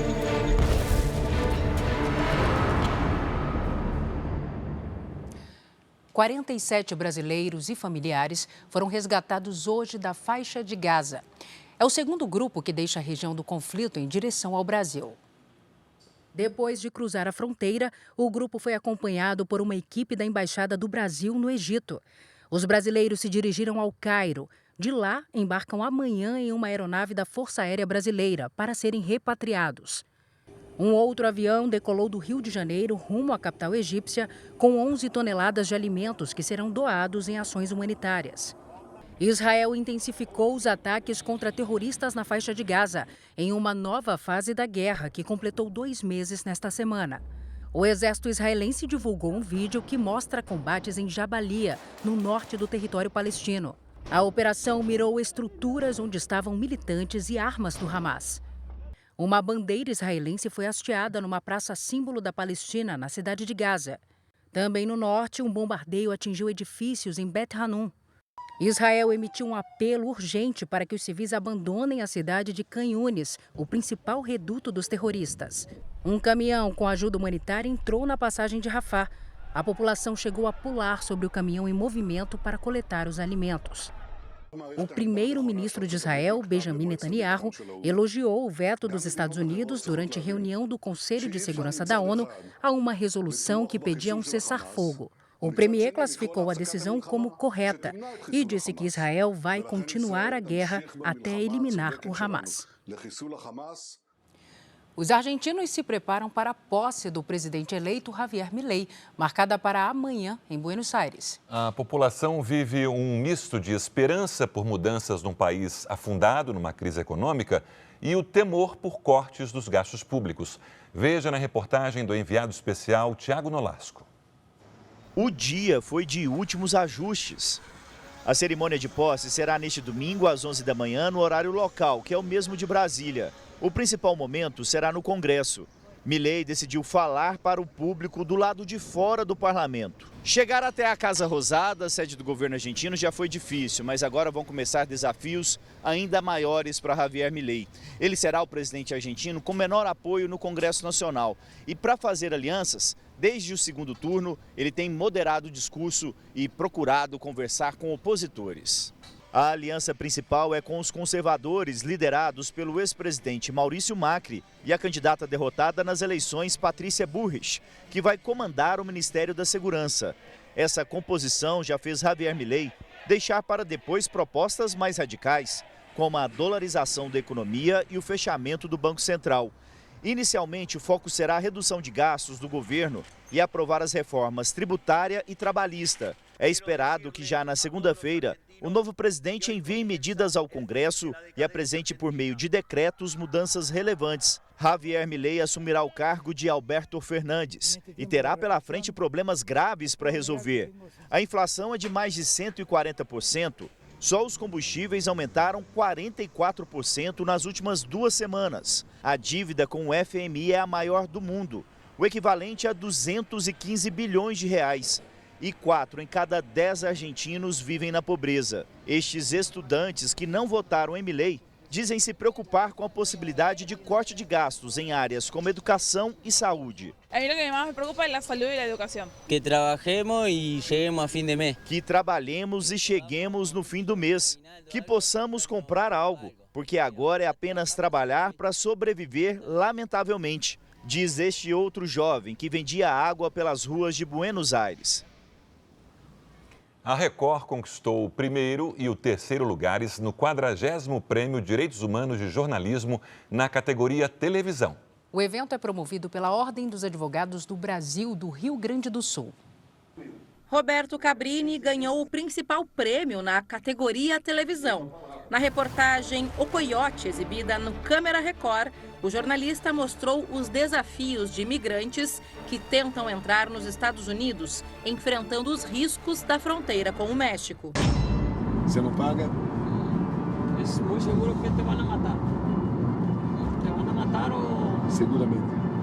47 brasileiros e familiares foram resgatados hoje da faixa de Gaza. É o segundo grupo que deixa a região do conflito em direção ao Brasil. Depois de cruzar a fronteira, o grupo foi acompanhado por uma equipe da Embaixada do Brasil no Egito. Os brasileiros se dirigiram ao Cairo. De lá, embarcam amanhã em uma aeronave da Força Aérea Brasileira para serem repatriados. Um outro avião decolou do Rio de Janeiro rumo à capital egípcia com 11 toneladas de alimentos que serão doados em ações humanitárias. Israel intensificou os ataques contra terroristas na faixa de Gaza, em uma nova fase da guerra que completou 2 meses nesta semana. O exército israelense divulgou um vídeo que mostra combates em Jabalia, no norte do território palestino. A operação mirou estruturas onde estavam militantes e armas do Hamas. Uma bandeira israelense foi hasteada numa praça símbolo da Palestina, na cidade de Gaza. Também no norte, um bombardeio atingiu edifícios em Bet Hanun. Israel emitiu um apelo urgente para que os civis abandonem a cidade de Khan Yunis, o principal reduto dos terroristas. Um caminhão com ajuda humanitária entrou na passagem de Rafah. A população chegou a pular sobre o caminhão em movimento para coletar os alimentos. O primeiro-ministro de Israel, Benjamin Netanyahu, elogiou o veto dos Estados Unidos durante reunião do Conselho de Segurança da ONU a uma resolução que pedia um cessar-fogo. O premier classificou a decisão como correta e disse que Israel vai continuar a guerra até eliminar o Hamas. Os argentinos se preparam para a posse do presidente eleito Javier Milei, marcada para amanhã em Buenos Aires. A população vive um misto de esperança por mudanças num país afundado numa crise econômica e o temor por cortes dos gastos públicos. Veja na reportagem do enviado especial Tiago Nolasco. O dia foi de últimos ajustes. A cerimônia de posse será neste domingo às 11 da manhã no horário local, que é o mesmo de Brasília. O principal momento será no Congresso. Milei decidiu falar para o público do lado de fora do parlamento. Chegar até a Casa Rosada, sede do governo argentino, já foi difícil, mas agora vão começar desafios ainda maiores para Javier Milei. Ele será o presidente argentino com menor apoio no Congresso Nacional. E para fazer alianças, desde o segundo turno, ele tem moderado o discurso e procurado conversar com opositores. A aliança principal é com os conservadores, liderados pelo ex-presidente Maurício Macri e a candidata derrotada nas eleições, Patrícia Bullrich, que vai comandar o Ministério da Segurança. Essa composição já fez Javier Milei deixar para depois propostas mais radicais, como a dolarização da economia e o fechamento do Banco Central. Inicialmente, o foco será a redução de gastos do governo e aprovar as reformas tributária e trabalhista. É esperado que já na segunda-feira, o novo presidente envie medidas ao Congresso e apresente por meio de decretos mudanças relevantes. Javier Milei assumirá o cargo de Alberto Fernandes e terá pela frente problemas graves para resolver. A inflação é de mais de 140%. Só os combustíveis aumentaram 44% nas últimas 2 semanas. A dívida com o FMI é a maior do mundo, o equivalente a 215 bilhões de reais. E 4 em cada 10 argentinos vivem na pobreza. Estes estudantes que não votaram em Milei dizem se preocupar com a possibilidade de corte de gastos em áreas como educação e saúde. A mim o que mais me preocupa é a saúde e a educação. Que trabalhemos e cheguemos a fim de mês. Que trabalhemos e cheguemos no fim do mês. Que possamos comprar algo, porque agora é apenas trabalhar para sobreviver, lamentavelmente, diz este outro jovem que vendia água pelas ruas de Buenos Aires. A Record conquistou o primeiro e o terceiro lugares no 40º Prêmio Direitos Humanos de Jornalismo na categoria Televisão. O evento é promovido pela Ordem dos Advogados do Brasil do Rio Grande do Sul. Roberto Cabrini ganhou o principal prêmio na categoria Televisão. Na reportagem O Coiote, exibida no Câmera Record, o jornalista mostrou os desafios de imigrantes que tentam entrar nos Estados Unidos, enfrentando os riscos da fronteira com o México. Você não paga? É muito seguro que te vão matar. Te vão matar ou... Seguramente.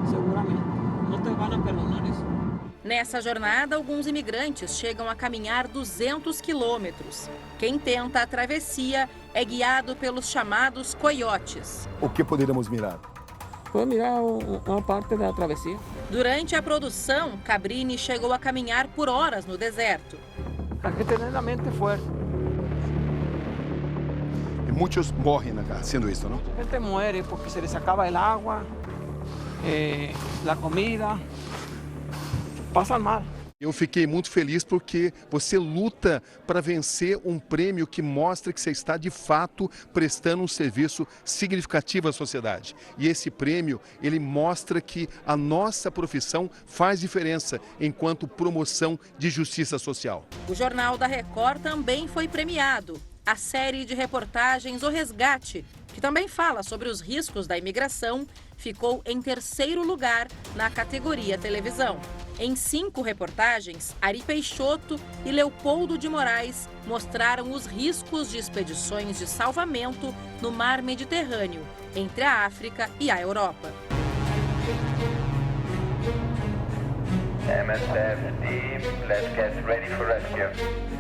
Seguramente. Não te vão perdonar isso. Nessa jornada, alguns imigrantes chegam a caminhar 200 quilômetros. Quem tenta a travessia é guiado pelos chamados coiotes. O que poderíamos mirar? Pode mirar uma parte da travessia. Durante a produção, Cabrini chegou a caminhar por horas no deserto. Tem que ter a mente forte. Muitos morrem fazendo isso, não? A gente morre porque se les acaba a água, a comida. Passam mal. Eu fiquei muito feliz porque você luta para vencer um prêmio que mostra que você está de fato prestando um serviço significativo à sociedade. E esse prêmio, ele mostra que a nossa profissão faz diferença enquanto promoção de justiça social. O Jornal da Record também foi premiado. A série de reportagens O Resgate, que também fala sobre os riscos da imigração, ficou em terceiro lugar na categoria Televisão. Em 5 reportagens, Ari Peixoto e Leopoldo de Moraes mostraram os riscos de expedições de salvamento no mar Mediterrâneo, entre a África e a Europa. MSF team, let's get ready for rescue.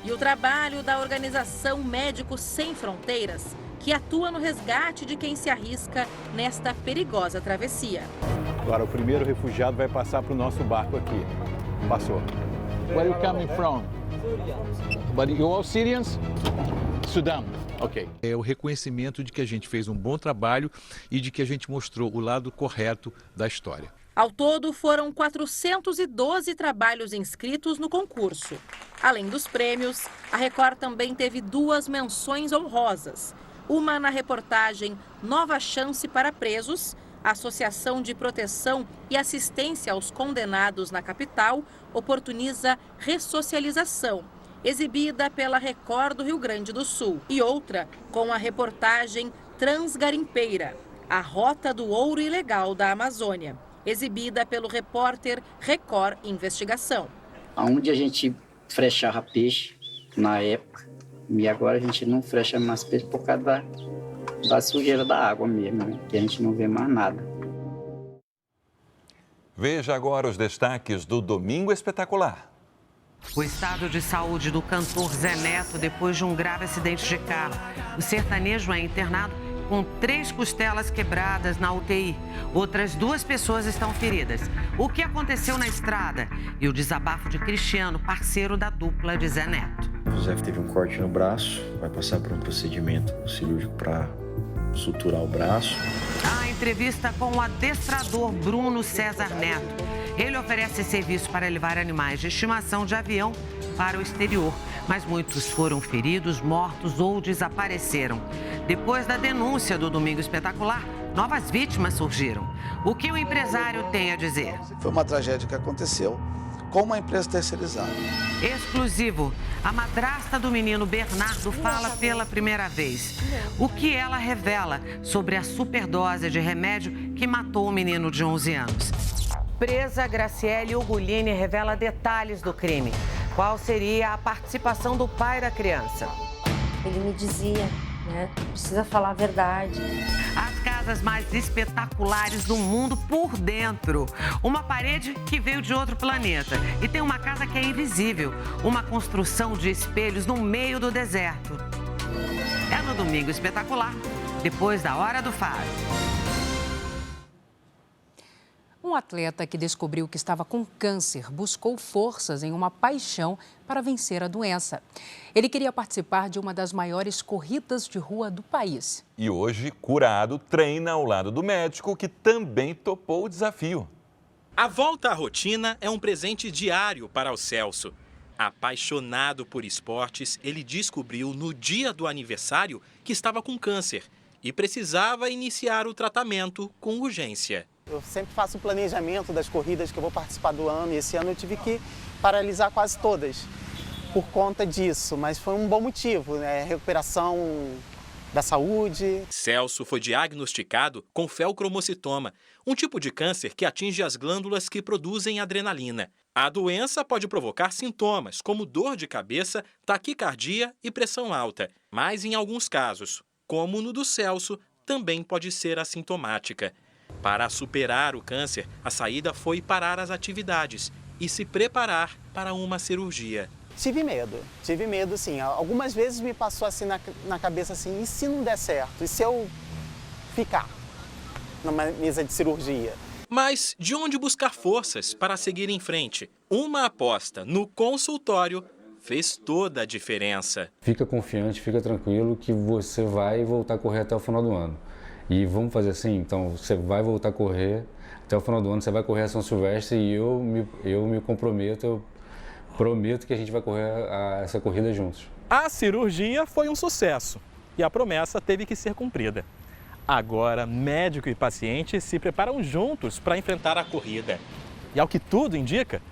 E o trabalho da organização Médicos Sem Fronteiras, que atua no resgate de quem se arrisca nesta perigosa travessia. Agora o primeiro refugiado vai passar para o nosso barco aqui. Passou. Where are you coming from? But you all Syrians? Sudão. Ok. É o reconhecimento de que a gente fez um bom trabalho e de que a gente mostrou o lado correto da história. Ao todo, foram 412 trabalhos inscritos no concurso. Além dos prêmios, a Record também teve 2 menções honrosas. Uma na reportagem Nova Chance para Presos, A Associação de Proteção e Assistência aos Condenados na capital oportuniza ressocialização, exibida pela Record do Rio Grande do Sul. E outra com a reportagem Transgarimpeira, a Rota do Ouro Ilegal da Amazônia, exibida pelo repórter Record Investigação. Onde a gente frechava peixe na época, e agora a gente não frecha mais peixe por causa da sujeira da água mesmo, né? Que a gente não vê mais nada. Veja agora os destaques do Domingo Espetacular. O estado de saúde do cantor Zé Neto depois de um grave acidente de carro. O sertanejo é internado com 3 costelas quebradas na UTI. Outras 2 pessoas estão feridas. O que aconteceu na estrada? E o desabafo de Cristiano, parceiro da dupla de Zé Neto. O José teve um corte no braço, vai passar por um procedimento cirúrgico para suturar o braço. A entrevista com o adestrador Bruno César Neto. Ele oferece serviço para levar animais de estimação de avião para o exterior, mas muitos foram feridos, mortos ou desapareceram. Depois da denúncia do Domingo Espetacular, novas vítimas surgiram. O que o empresário tem a dizer? Foi uma tragédia que aconteceu com uma empresa terceirizada. Exclusivo. A madrasta do menino Bernardo fala pela primeira vez. O que ela revela sobre a superdose de remédio que matou o menino de 11 anos. Presa, Graciele Ugolini revela detalhes do crime. Qual seria a participação do pai da criança? Ele me dizia, precisa falar a verdade. As casas mais espetaculares do mundo por dentro. Uma parede que veio de outro planeta. E tem uma casa que é invisível. Uma construção de espelhos no meio do deserto. É no Domingo Espetacular, depois da Hora do Faro. Um atleta que descobriu que estava com câncer buscou forças em uma paixão para vencer a doença. Ele queria participar de uma das maiores corridas de rua do país. E hoje, curado, treina ao lado do médico que também topou o desafio. A volta à rotina é um presente diário para o Celso. Apaixonado por esportes, ele descobriu no dia do aniversário que estava com câncer e precisava iniciar o tratamento com urgência. Eu sempre faço o planejamento das corridas que eu vou participar do ano e esse ano eu tive que paralisar quase todas por conta disso, mas foi um bom motivo, recuperação da saúde. Celso foi diagnosticado com feocromocitoma, um tipo de câncer que atinge as glândulas que produzem adrenalina. A doença pode provocar sintomas como dor de cabeça, taquicardia e pressão alta, mas em alguns casos, como no do Celso, também pode ser assintomática. Para superar o câncer, a saída foi parar as atividades e se preparar para uma cirurgia. Tive medo sim. Algumas vezes me passou assim na cabeça assim, e se não der certo? E se eu ficar numa mesa de cirurgia? Mas de onde buscar forças para seguir em frente? Uma aposta no consultório fez toda a diferença. Fica confiante, fica tranquilo que você vai voltar a correr até o final do ano. E vamos fazer assim, então você vai voltar a correr até o final do ano, você vai correr a São Silvestre e eu me comprometo, eu prometo que a gente vai correr essa corrida juntos. A cirurgia foi um sucesso e a promessa teve que ser cumprida. Agora, médico e paciente se preparam juntos para enfrentar a corrida. E ao que tudo indica,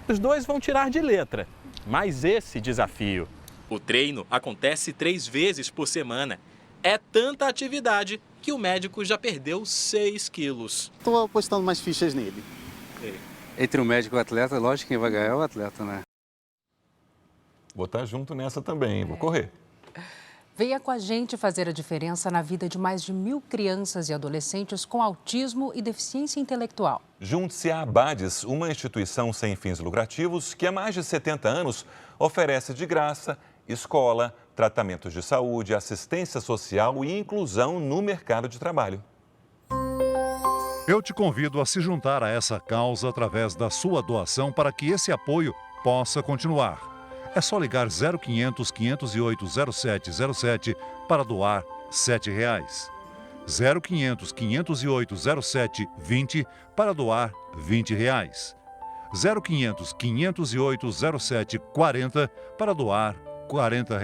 os dois vão tirar de letra mais esse desafio. O treino acontece 3 vezes por semana. É tanta atividade que o médico já perdeu 6 quilos. Estou apostando mais fichas nele. Entre o médico e o atleta, lógico que quem vai ganhar é o atleta, né? Vou estar junto nessa também, vou correr. Venha com a gente fazer a diferença na vida de mais de 1.000 crianças e adolescentes com autismo e deficiência intelectual. Junte-se à Abades, uma instituição sem fins lucrativos que há mais de 70 anos oferece de graça escola, tratamentos de saúde, assistência social e inclusão no mercado de trabalho. Eu te convido a se juntar a essa causa através da sua doação para que esse apoio possa continuar. É só ligar 0500 508 0707 para doar R$ 7. 0500 508 0720 para doar R$ 20. 0500 508 0740 para doar R$ 40.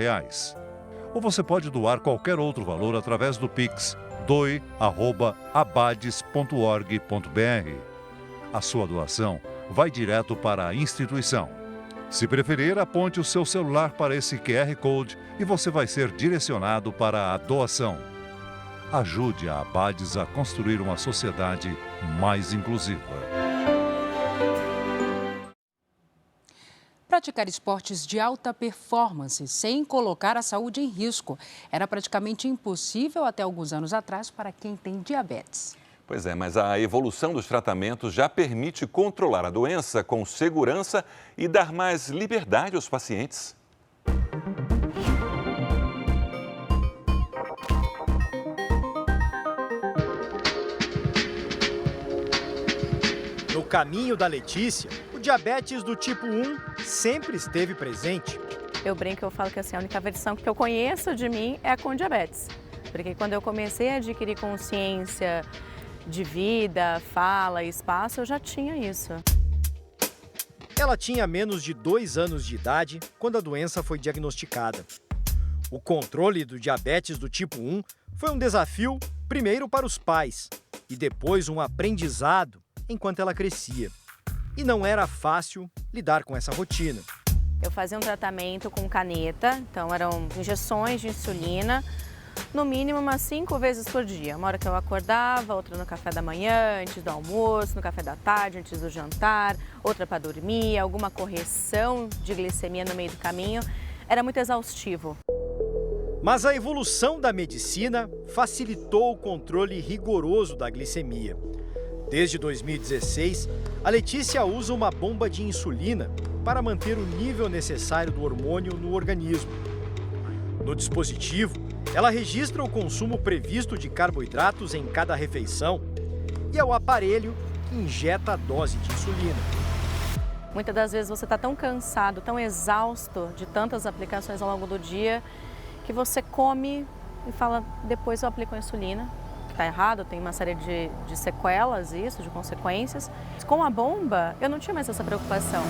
Ou você pode doar qualquer outro valor através do Pix doe@abades.org.br. A sua doação vai direto para a instituição. Se preferir, aponte o seu celular para esse QR Code e você vai ser direcionado para a doação. Ajude a Abades a construir uma sociedade mais inclusiva. Praticar esportes de alta performance sem colocar a saúde em risco era praticamente impossível até alguns anos atrás para quem tem diabetes. Pois é, mas a evolução dos tratamentos já permite controlar a doença com segurança e dar mais liberdade aos pacientes. No caminho da Letícia, o diabetes do tipo 1 sempre esteve presente. Eu brinco, eu falo que assim, a única versão que eu conheço de mim é com diabetes. Porque quando eu comecei a adquirir consciência de vida, fala e espaço, eu já tinha isso. Ela tinha menos de 2 anos de idade quando a doença foi diagnosticada. O controle do diabetes do tipo 1 foi um desafio, primeiro para os pais, e depois um aprendizado enquanto ela crescia. E não era fácil lidar com essa rotina. Eu fazia um tratamento com caneta, então eram injeções de insulina, no mínimo umas 5 vezes por dia. Uma hora que eu acordava, outra no café da manhã, antes do almoço, no café da tarde, antes do jantar, outra para dormir, alguma correção de glicemia no meio do caminho. Era muito exaustivo. Mas a evolução da medicina facilitou o controle rigoroso da glicemia. Desde 2016, a Letícia usa uma bomba de insulina para manter o nível necessário do hormônio no organismo. No dispositivo, ela registra o consumo previsto de carboidratos em cada refeição e é o aparelho que injeta a dose de insulina. Muitas das vezes você está tão cansado, tão exausto de tantas aplicações ao longo do dia, que você come e fala, depois eu aplico a insulina. Está errado, tem uma série de sequelas, isso, de consequências. Com a bomba, eu não tinha mais essa preocupação.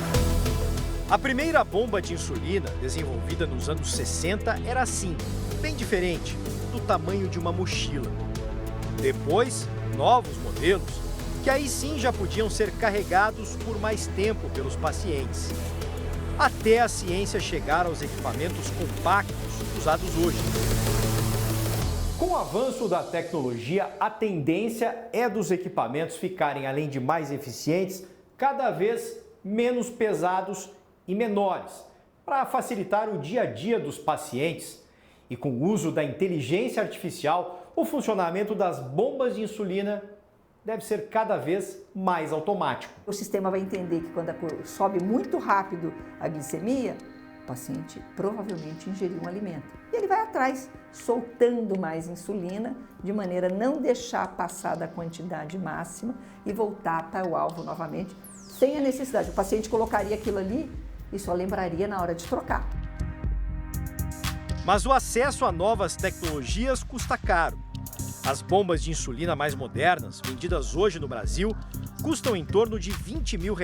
A primeira bomba de insulina, desenvolvida nos anos 60, era assim, bem diferente, do tamanho de uma mochila. Depois, novos modelos, que aí sim já podiam ser carregados por mais tempo pelos pacientes. Até a ciência chegar aos equipamentos compactos usados hoje. Com o avanço da tecnologia, a tendência é dos equipamentos ficarem, além de mais eficientes, cada vez menos pesados e menores, para facilitar o dia a dia dos pacientes. E com o uso da inteligência artificial, o funcionamento das bombas de insulina deve ser cada vez mais automático. O sistema vai entender que quando sobe muito rápido a glicemia, o paciente provavelmente ingeriu um alimento. E ele vai atrás, soltando mais insulina, de maneira a não deixar passar da quantidade máxima e voltar para o alvo novamente, sem a necessidade. O paciente colocaria aquilo ali e só lembraria na hora de trocar. Mas o acesso a novas tecnologias custa caro. As bombas de insulina mais modernas, vendidas hoje no Brasil, custam em torno de R$20 mil.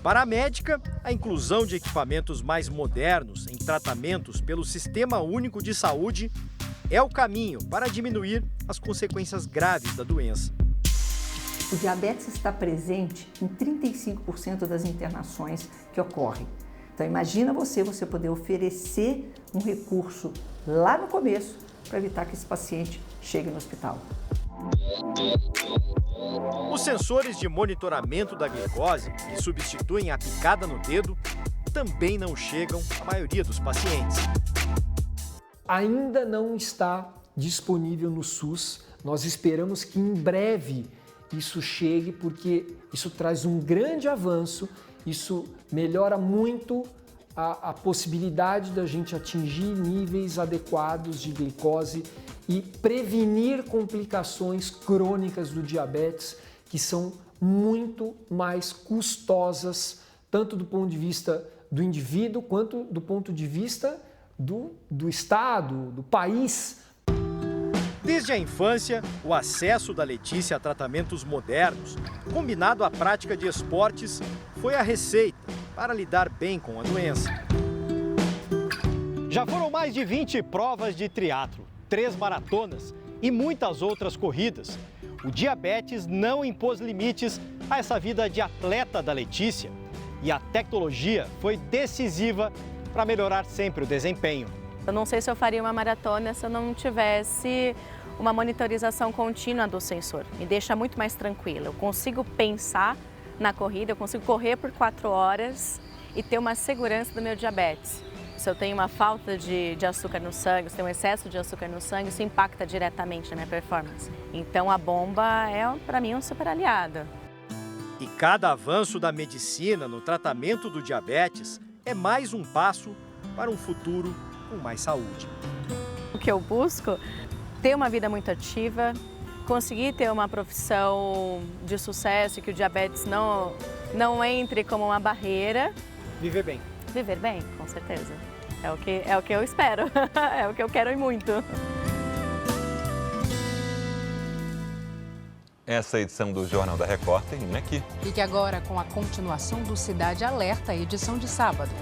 Para a médica, a inclusão de equipamentos mais modernos em tratamentos pelo Sistema Único de Saúde é o caminho para diminuir as consequências graves da doença. O diabetes está presente em 35% das internações que ocorrem. Então imagina você poder oferecer um recurso lá no começo para evitar que esse paciente chegue no hospital. Os sensores de monitoramento da glicose, que substituem a picada no dedo, também não chegam à maioria dos pacientes. Ainda não está disponível no SUS. Nós esperamos que em breve isso chegue, porque isso traz um grande avanço, isso melhora muito a possibilidade da gente atingir níveis adequados de glicose e prevenir complicações crônicas do diabetes, que são muito mais custosas, tanto do ponto de vista do indivíduo, quanto do ponto de vista do Estado, do país. Desde a infância, o acesso da Letícia a tratamentos modernos, combinado à prática de esportes, foi a receita para lidar bem com a doença. Já foram mais de 20 provas de triatlo, 3 maratonas e muitas outras corridas. O diabetes não impôs limites a essa vida de atleta da Letícia. E a tecnologia foi decisiva para melhorar sempre o desempenho. Eu não sei se eu faria uma maratona se eu não tivesse uma monitorização contínua do sensor. Me deixa muito mais tranquila. Eu consigo pensar na corrida, eu consigo correr por 4 horas e ter uma segurança do meu diabetes. Se eu tenho uma falta de açúcar no sangue, se eu tenho um excesso de açúcar no sangue, isso impacta diretamente na minha performance. Então a bomba é, para mim, um super aliado. E cada avanço da medicina no tratamento do diabetes é mais um passo para um futuro com mais saúde. O que eu busco? Ter uma vida muito ativa, conseguir ter uma profissão de sucesso, que o diabetes não entre como uma barreira. Viver bem. Viver bem, com certeza. É o que eu espero, é o que eu quero e muito. Essa edição do Jornal da Record termina aqui. Fique agora com a continuação do Cidade Alerta, edição de sábado.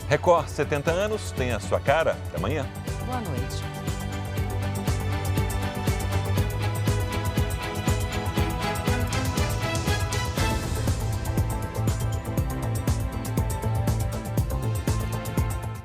Record 70 anos, tem a sua cara. Até amanhã. Boa noite.